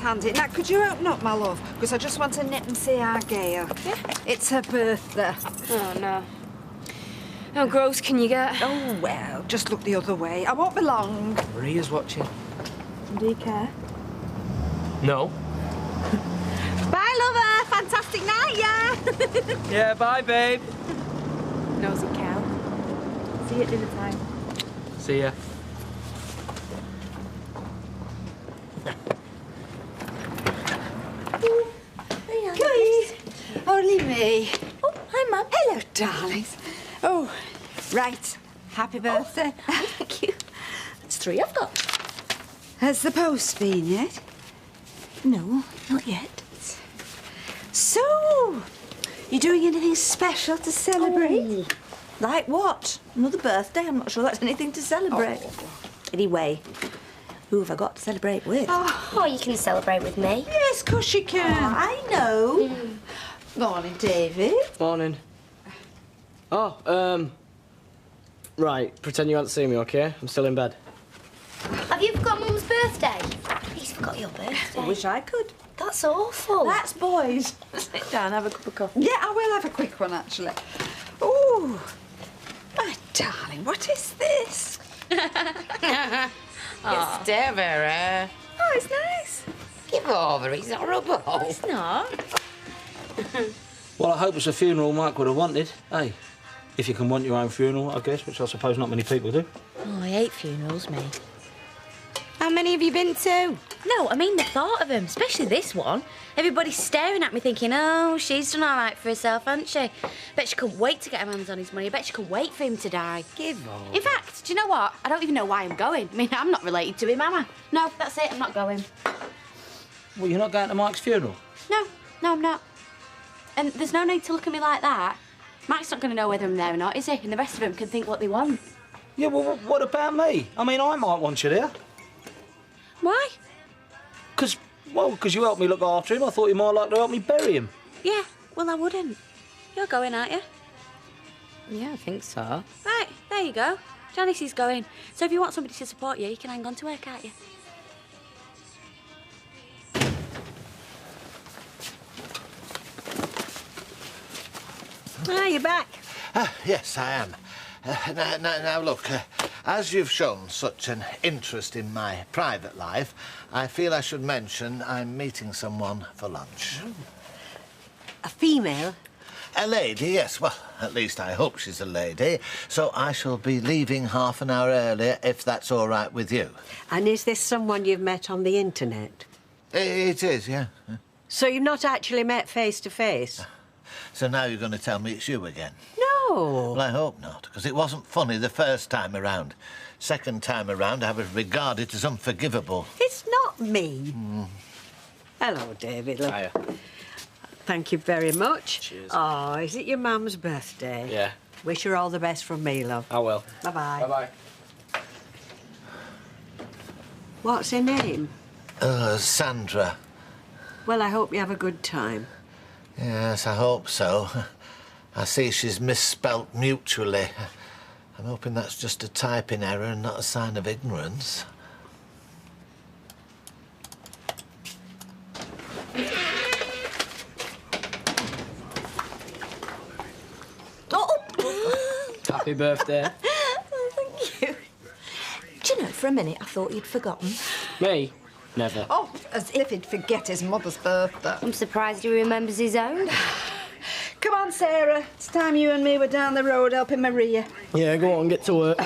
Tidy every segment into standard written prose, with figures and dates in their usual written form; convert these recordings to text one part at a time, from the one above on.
handy. Now, could you open up, my love? Because I just want to nip and see our Gail. Yeah. It's her birthday. Oh, no. How gross can you get? Oh, well, just look the other way. I won't be long. Maria's watching. Do you care? No. Bye, lover. Fantastic night, yeah? Yeah, bye, babe. Nosy cow. See you at dinner time. See ya. Good. Only me. Oh, hi, Mum. Hello, darlings. Oh, right. Happy birthday. Oh, thank you. That's 3 I've got. Has the post been yet? No, not yet. So, you doing anything special to celebrate? Oh. Like what? Another birthday? I'm not sure that's anything to celebrate. Anyway, who have I got to celebrate with? Oh, you can celebrate with me. Yes, of course you can. I know. Morning, David. Morning. Oh, right. Pretend you haven't seen me, OK? I'm still in bed. Have you forgot Mum's birthday? He's forgot your birthday. I wish I could. That's awful. That's boys. Sit down, have a cup of coffee. Yeah, I will have a quick one, actually. Ooh, my darling, what is this? It's Deborah. Oh, it's nice. Give over, he's horrible. It's not. Well, I hope it's a funeral Mike would have wanted, eh? If you can want your own funeral, I guess, which I suppose not many people do. Oh, I hate funerals, me. How many have you been to? No, I mean the thought of them, especially this one. Everybody's staring at me thinking, oh, she's done all right for herself, hasn't she? Bet she couldn't wait to get her hands on his money. I bet she could wait for him to die. Give up. In fact, do you know what? I don't even know why I'm going. I mean, I'm not related to him, am I? No, that's it, I'm not going. Well, you're not going to Mike's funeral? No, I'm not. And there's no need to look at me like that. Mike's not going to know whether I'm there or not, is he? And the rest of them can think what they want. Yeah, well, what about me? I mean, I might want you there. Why? Because you helped me look after him. I thought you might like to help me bury him. Yeah, well, I wouldn't. You're going, aren't you? Yeah, I think so. Right, there you go. Janice's going. So if you want somebody to support you, you can hang on to her, can't you? Ah, you're back. Yes, I am. Now look, as you've shown such an interest in my private life, I feel I should mention I'm meeting someone for lunch. A female? A lady, yes. Well, at least I hope she's a lady. So I shall be leaving half an hour earlier, if that's all right with you. And is this someone you've met on the internet? It is, yeah. So you've not actually met face to face? So now you're going to tell me it's you again? No. Well, I hope not, because it wasn't funny the first time around. Second time around, I was regarded as unforgivable. It's not me. Hello, David. Look. Hiya. Thank you very much. Cheers. Oh, is it your mum's birthday? Yeah. Wish her all the best from me, love. I will. Bye-bye. Bye-bye. What's her name? Sandra. Well, I hope you have a good time. Yes, I hope so. I see she's misspelt mutually. I'm hoping that's just a typing error and not a sign of ignorance. Happy birthday. Oh, thank you. Do you know, for a minute I thought you'd forgotten. Me? Never. Oh, as if he'd forget his mother's birthday. I'm surprised he remembers his own. Come on, Sarah. It's time you and me were down the road helping Maria. Yeah, go on, get to work.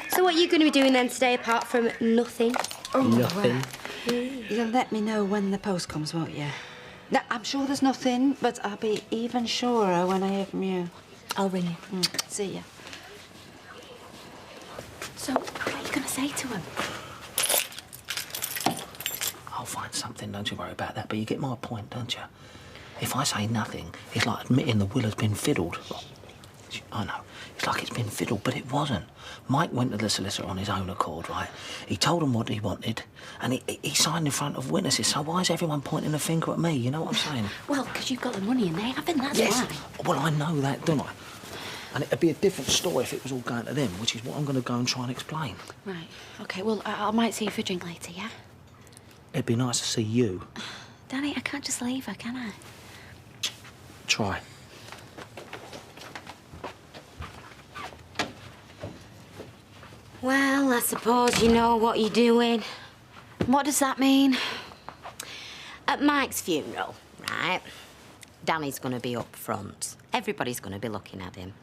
So what are you going to be doing then today apart from nothing? Oh, Nothing. You'll let me know when the post comes, won't you? No, I'm sure there's nothing, but I'll be even surer when I hear from you. I'll ring you. See ya. So, what are you going to say to him? I'll find something, don't you worry about that. But you get my point, don't you? If I say nothing, it's like admitting the will has been fiddled. I know, it's like it's been fiddled, but it wasn't. Mike went to the solicitor on his own accord, right? He told him what he wanted, and he signed in front of witnesses, so why is everyone pointing the finger at me, you know what I'm saying? Well, because you've got the money and they haven't, that's why. Well, I know that, don't I? And it'd be a different story if it was all going to them, which is what I'm going to go and try and explain. Right, OK, well, I might see you for a drink later, yeah? It'd be nice to see you. Danny, I can't just leave her, can I? Try. Well, I suppose you know what you're doing. What does that mean? At Mike's funeral, right, Danny's going to be up front. Everybody's going to be looking at him.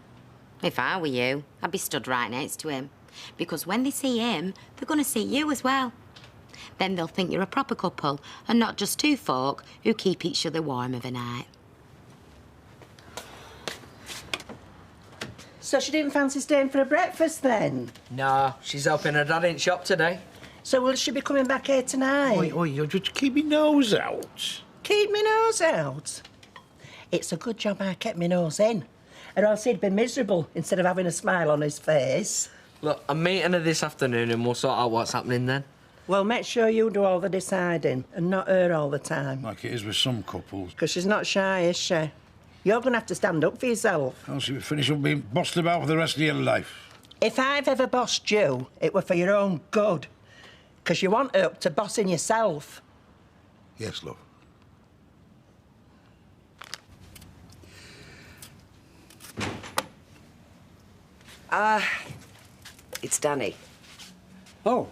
If I were you, I'd be stood right next to him. Because when they see him, they're going to see you as well. Then they'll think you're a proper couple and not just two folk who keep each other warm of a night. So she didn't fancy staying for a breakfast then? No, she's helping her dad in shop today. So will she be coming back here tonight? Oi, you just keep your nose out. Keep me nose out? It's a good job I kept my nose in, or else he'd be miserable instead of having a smile on his face. Look, I'm meeting her this afternoon and we'll sort out what's happening then. Well, make sure you do all the deciding and not her all the time. Like it is with some couples. Because she's not shy, is she? You're going to have to stand up for yourself. Else you finish up being bossed about for the rest of your life. If I've ever bossed you, it were for your own good. Because you want up to bossing yourself. Yes, love. It's Danny. Oh,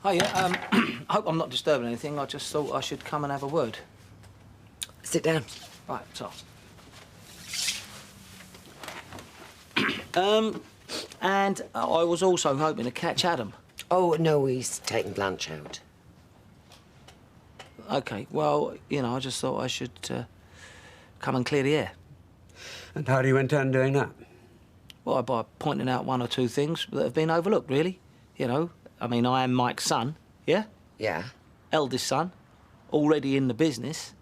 hiya. I hope I'm not disturbing anything. I just thought I should come and have a word. Sit down. Right, so. And I was also hoping to catch Adam. Oh, no, he's taking Blanche out. OK, well, you know, I just thought I should come and clear the air. And how do you intend doing that? Well, by pointing out one or two things that have been overlooked, really. You know, I mean, I am Mike's son, yeah? Yeah? Eldest son, already in the business,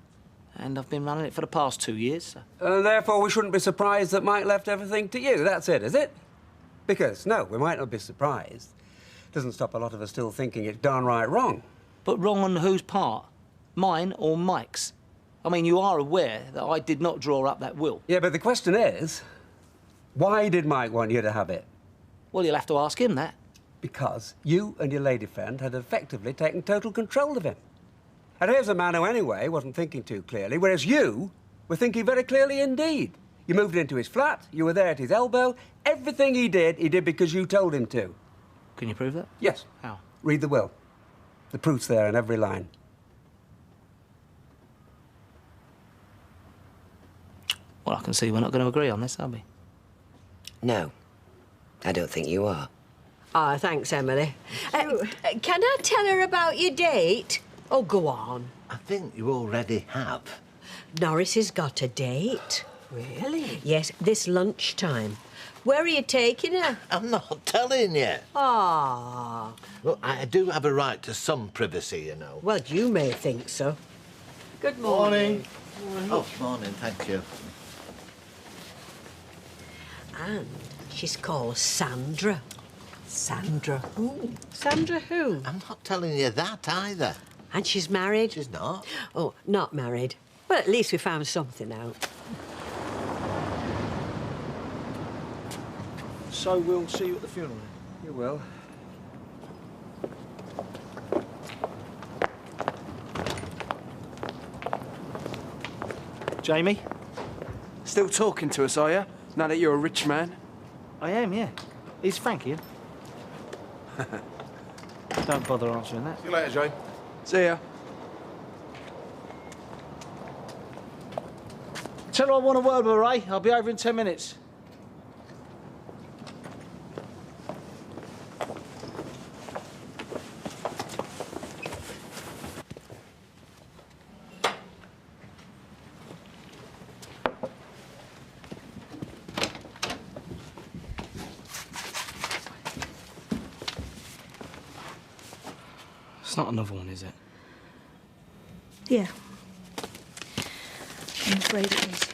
and I've been running it for the past 2 years. So. Therefore, we shouldn't be surprised that Mike left everything to you. That's it, is it? Because, no, we might not be surprised. Doesn't stop a lot of us still thinking it's downright wrong. But wrong on whose part? Mine or Mike's? I mean, you are aware that I did not draw up that will. Yeah, but the question is, why did Mike want you to have it? Well, you'll have to ask him that. Because you and your lady friend had effectively taken total control of him. And here's a man who, anyway, wasn't thinking too clearly, whereas you were thinking very clearly indeed. You moved into his flat, you were there at his elbow. Everything he did because you told him to. Can you prove that? Yes. How? Read the will. The proof's there in every line. Well, I can see we're not going to agree on this, are we? No, I don't think you are. Oh, thanks, Emily. Can I tell her about your date? Oh, go on. I think you already have. Norris has got a date. Really? Yes, this lunchtime. Where are you taking her? I'm not telling you. Ah. Look, I do have a right to some privacy, you know. Well, you may think so. Good morning. Oh, morning, thank you. And she's called Sandra. Sandra who? Sandra who? I'm not telling you that either. And she's married? She's not. Oh, not married. Well, at least we found something out. So we'll see you at the funeral then? You will. Jamie? Still talking to us, are you? Now that you're a rich man? I am, yeah. Is Frank here? Don't bother answering that. See you later, Jay. See ya. Tell her I want a word with her, Ray. I'll be over in 10 minutes. It's not another one, is it? Yeah. I'm afraid it is.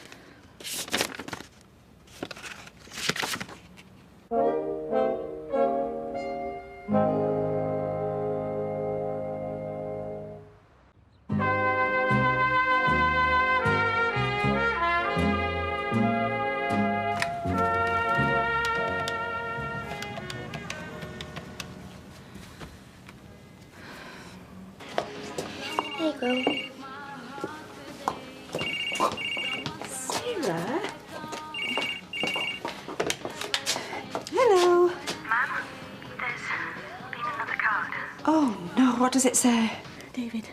does it say? David.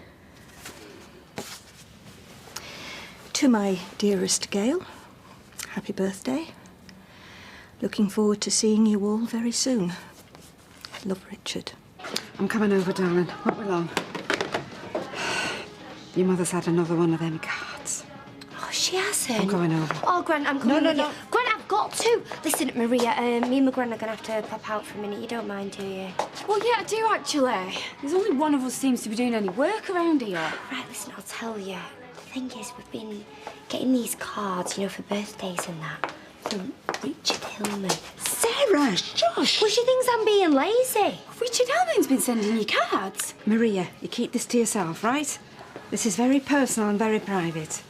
To my dearest Gail, happy birthday. Looking forward to seeing you all very soon. Love, Richard. I'm coming over, darling. Won't be long. Your mother's had another one of them cards. Oh, she hasn't. I'm coming over. Oh, Gran, I'm coming with no. you. Gran, I've got to. Listen, Maria, me and my Gran are going to have to pop out for a minute. You don't mind, do you? Well, yeah, I do, actually. There's only one of us seems to be doing any work around here. Right, listen, I'll tell you. The thing is, we've been getting these cards, you know, for birthdays and that. From Richard Hillman. Sarah, shush! Well, she thinks I'm being lazy. Richard Hillman's been sending you cards. Maria, you keep this to yourself, right? This is very personal and very private.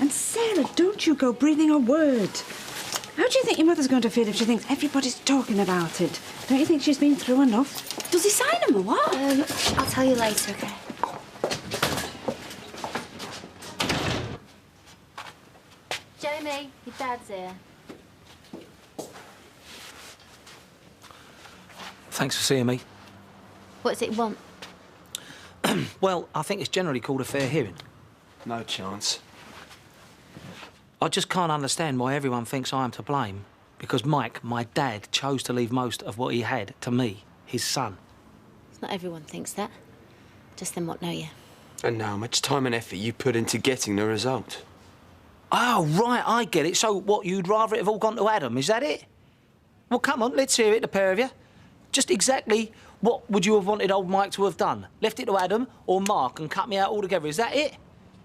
And Sarah, don't you go breathing a word. How do you think your mother's going to feel if she thinks everybody's talking about it? Don't you think she's been through enough? Does he sign them or what? I'll tell you later, okay? Jamie, your dad's here. Thanks for seeing me. What does it want? Well, I think it's generally called a fair hearing. No chance. I just can't understand why everyone thinks I am to blame. Because Mike, my dad, chose to leave most of what he had to me, his son. Not everyone thinks that. Just them what know you. And now, how much time and effort you put into getting the result. Oh, right, I get it. So, what, you'd rather it have all gone to Adam, is that it? Well, come on, let's hear it, the pair of you. Just exactly what would you have wanted old Mike to have done? Left it to Adam or Mark and cut me out altogether, is that it?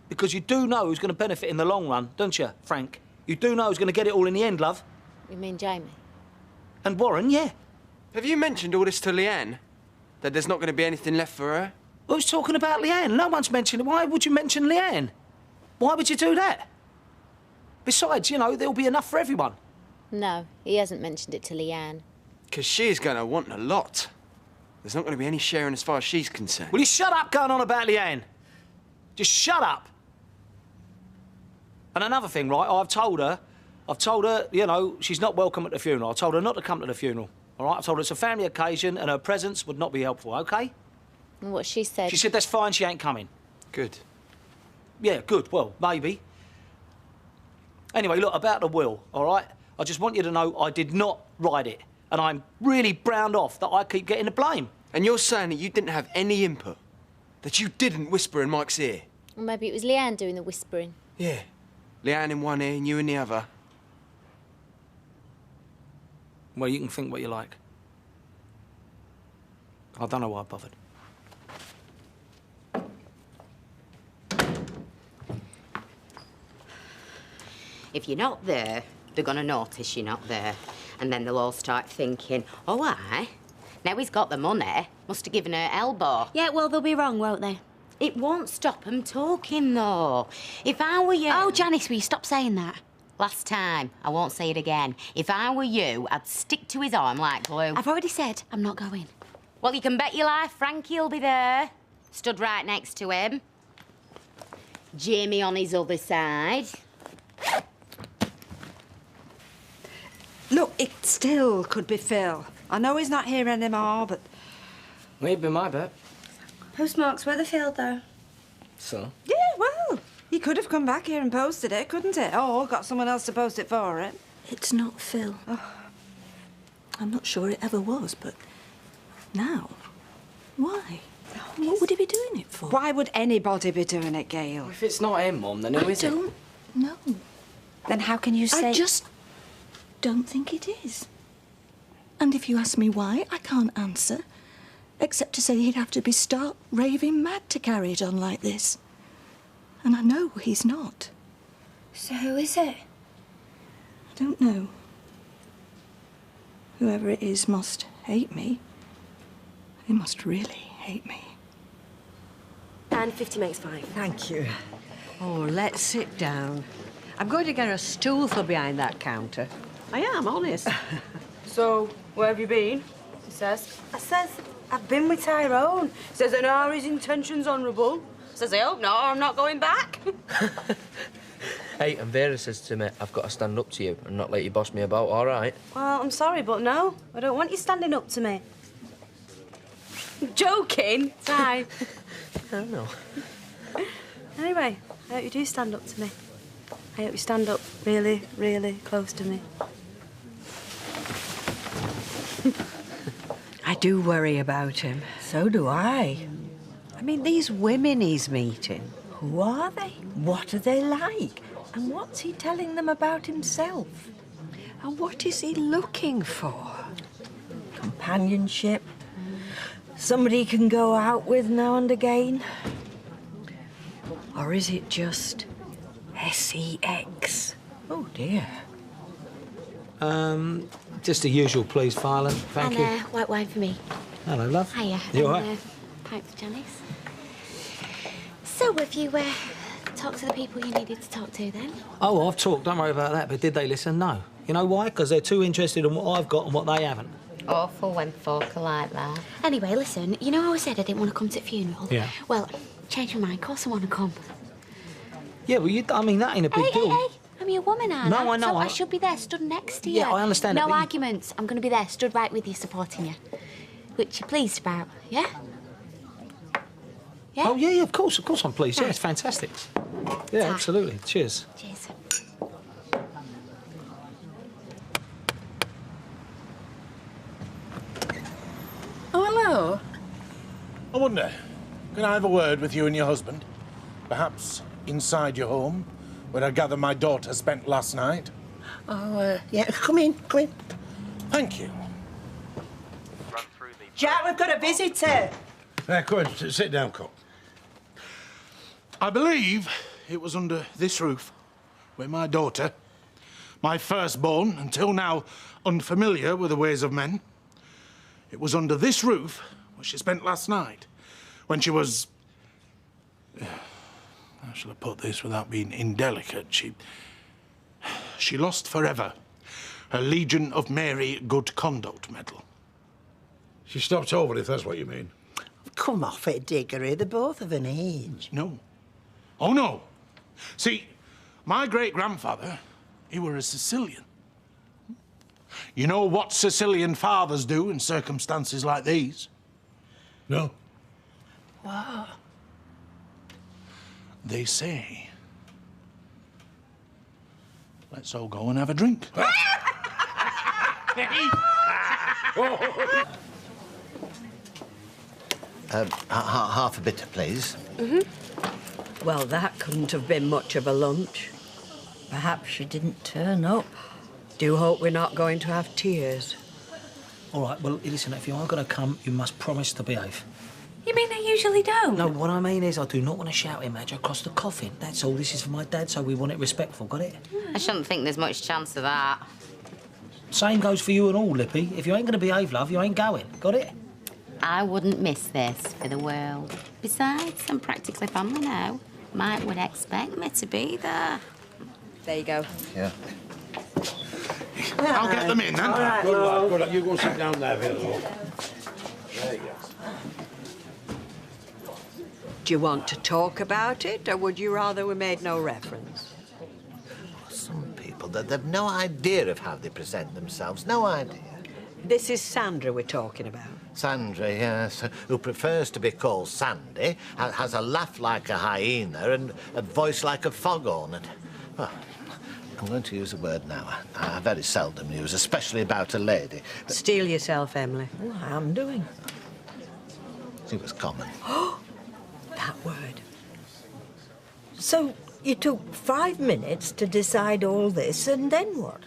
Because you do know who's going to benefit in the long run, don't you, Frank? You do know who's going to get it all in the end, love. You mean Jamie? And Warren, yeah. Have you mentioned all this to Leanne? That there's not going to be anything left for her? Who's talking about Leanne? No one's mentioned it. Why would you mention Leanne? Why would you do that? Besides, you know, there'll be enough for everyone. No, he hasn't mentioned it to Leanne. Because she's going to want a lot. There's not going to be any sharing as far as she's concerned. Will you shut up going on about Leanne? Just shut up. And another thing, right, I've told her, you know, she's not welcome at the funeral. I told her not to come to the funeral, all right? I told her it's a family occasion and her presence would not be helpful, OK? And what she said? She said that's fine, she ain't coming. Good. Yeah, good, well, maybe. Anyway, look, about the will, all right? I just want you to know I did not write it. And I'm really browned off that I keep getting the blame. And you're saying that you didn't have any input? That you didn't whisper in Mike's ear? Or maybe it was Leanne doing the whispering. Yeah. Leanne in one ear and you in the other. Well, you can think what you like. I don't know why I bothered. If you're not there, they're going to notice you're not there. And then they'll all start thinking, oh, aye, now he's got the money, must have given her elbow. Yeah, well, they'll be wrong, won't they? It won't stop them talking, though. If I were you... Oh, Janice, will you stop saying that? Last time, I won't say it again. If I were you, I'd stick to his arm like glue. I've already said I'm not going. Well, you can bet your life Frankie'll be there. Stood right next to him. Jamie on his other side. Look, it still could be Phil. I know he's not here anymore, but... Maybe my bet. Postmark's Weatherfield, though. So? Yeah, well, he could have come back here and posted it, couldn't it? Or got someone else to post it for him. It's not Phil. Oh. I'm not sure it ever was, but now, why? What would he be doing it for? Why would anybody be doing it, Gail? If it's not him, Mum, then who is it? I don't know. Then how can you say... I just don't think it is. And if you ask me why, I can't answer. Except to say he'd have to be stark raving mad to carry it on like this. And I know he's not. So who is it? I don't know. Whoever it is must hate me. He must really hate me. And 50 makes 5. Thank you. Oh, let's sit down. I'm going to get a stool for behind that counter. I am, honest. So, where have you been? He says. I says, I've been with Tyrone. Says, and are his intentions honourable? Says, I hope not, or I'm not going back. Hey, and Vera says to me, I've got to stand up to you and not let you boss me about, all right? Well, I'm sorry, but no. I don't want you standing up to me. Joking? Ty. I know. Anyway, I hope you do stand up to me. I hope you stand up really, really close to me. I do worry about him. So do I. I mean, these women he's meeting. Who are they? What are they like? And what's he telling them about himself? And what is he looking for? Companionship. Somebody he can go out with now and again. Or is it just sex? Oh, dear. Just the usual, please, Violet. Thank you. And white wine for me. Hello, love. Hiya. You all and, right? Pipe for Janice. So, have you talked to the people you needed to talk to then? Oh, I've talked. Don't worry about that. But did they listen? No. You know why? Because they're too interested in what I've got and what they haven't. Awful when folk are like that. Anyway, listen, you know how I said I didn't want to come to the funeral? Yeah. Well, change my mind. Of course I want to come. Yeah, well, I mean, that ain't a big deal. Hey, I'm your woman, aren't I? No, I know. So I should be there, stood next to you. Yeah, I understand No that, but you- arguments. I'm going to be there, stood right with you, supporting you. Which you're pleased about, yeah? Yeah? Oh, yeah, of course I'm pleased. Yeah, it's fantastic. Yeah, Ta. absolutely. Cheers. Cheers. Oh, hello. I wonder, can I have a word with you and your husband? Perhaps inside your home, where I gather my daughter spent last night? Oh, yeah, come in. Thank you. Jack, we've got a visitor. Come on, sit down, Cop. I believe it was under this roof where my daughter, my firstborn, until now unfamiliar with the ways of men, it was under this roof where she spent last night, when she was... How shall I put this without being indelicate? She lost forever her Legion of Mary Good Conduct Medal. She stopped over, if that's what you mean. Come off it, Diggory. They're both of an age. No. Oh, no. See, my great-grandfather, he were a Sicilian. You know what Sicilian fathers do in circumstances like these? No. Wow. They say, let's all go and have a drink. Half a bitter, please. Well, that couldn't have been much of a lunch. Perhaps she didn't turn up. Do hope we're not going to have tears. All right, well, listen, if you are going to come, you must promise to behave. You mean I usually don't? No, what I mean is I do not want to shout Madge across the coffin. That's all. This is for my dad, so we want it respectful. Got it? I shouldn't think there's much chance of that. Same goes for you and all, Lippy. If you ain't going to behave, love, you ain't going. Got it? I wouldn't miss this for the world. Besides, I'm practically family now. Mike would expect me to be there. There you go. Yeah. I'll get them in, then. All right, Good lad, love. good lad. You go and sit down there, Bill. There you go. Do you want to talk about it, or would you rather we made no reference? Some people, they've no idea of how they present themselves. No idea. This is Sandra we're talking about. Sandra, yes, who prefers to be called Sandy, has a laugh like a hyena and a voice like a foghorn. And, well, I'm going to use a word now I very seldom use, especially about a lady. But Steel yourself, Emily. Oh, I'm doing. it was common. That word. So you took 5 minutes to decide all this, and then what?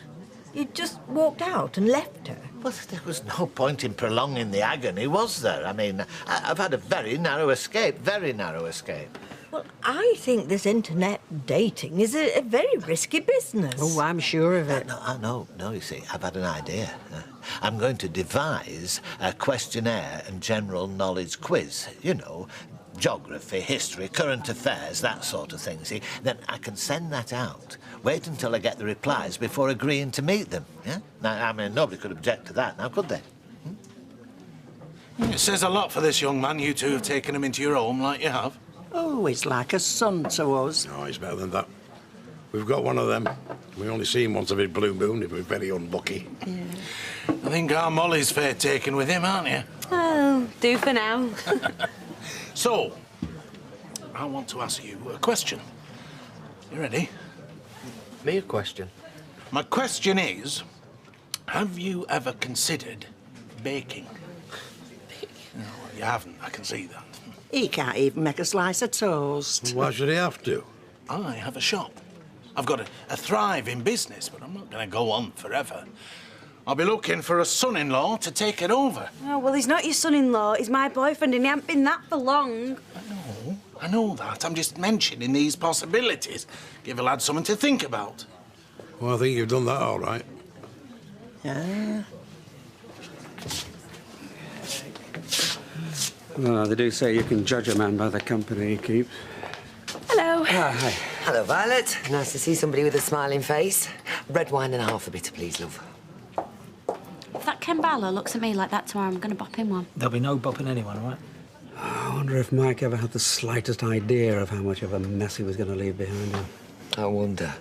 You just walked out and left her? Well, there was no point in prolonging the agony, was there? I mean, I've had a very narrow escape, very narrow escape. Well, I think this internet dating is a very risky business. Oh, I'm sure of it. No, you see, I've had an idea. I'm going to devise a questionnaire and general knowledge quiz. You know, geography, history, current affairs, that sort of thing, see? Then I can send that out. Wait until I get the replies before agreeing to meet them, yeah? Now, I mean, nobody could object to that now, could they? It says a lot for this young man, you two have taken him into your home like you have. Oh, it's like a son to us. No, he's better than that. We've got one of them. We only see him once every blue moon if we're very unlucky. Yeah. I think our Molly's fair taken with him, aren't you? Oh, Do for now. So, I want to ask you a question. You ready? Me a question? My question is, have you ever considered baking? No, you haven't, I can see that. He can't even make a slice of toast. Why should he have to? I have a shop. I've got a thriving business, but I'm not going to go on forever. I'll be looking for a son-in-law to take it over. Oh, well, he's not your son-in-law. He's my boyfriend, and he hasn't been that for long. I know that. I'm just mentioning these possibilities. Give a lad something to think about. Well, I think you've done that all right. Yeah. Well, they do say you can judge a man by the company he keeps. Hello. Hi. Hello, Violet. Nice to see somebody with a smiling face. Red wine and half a bitter, please, love. If that Ken Barlow looks at me like that tomorrow, I'm going to bop him one. There'll be no bopping anyone, all right? I wonder if Mike ever had the slightest idea of how much of a mess he was going to leave behind him. I wonder.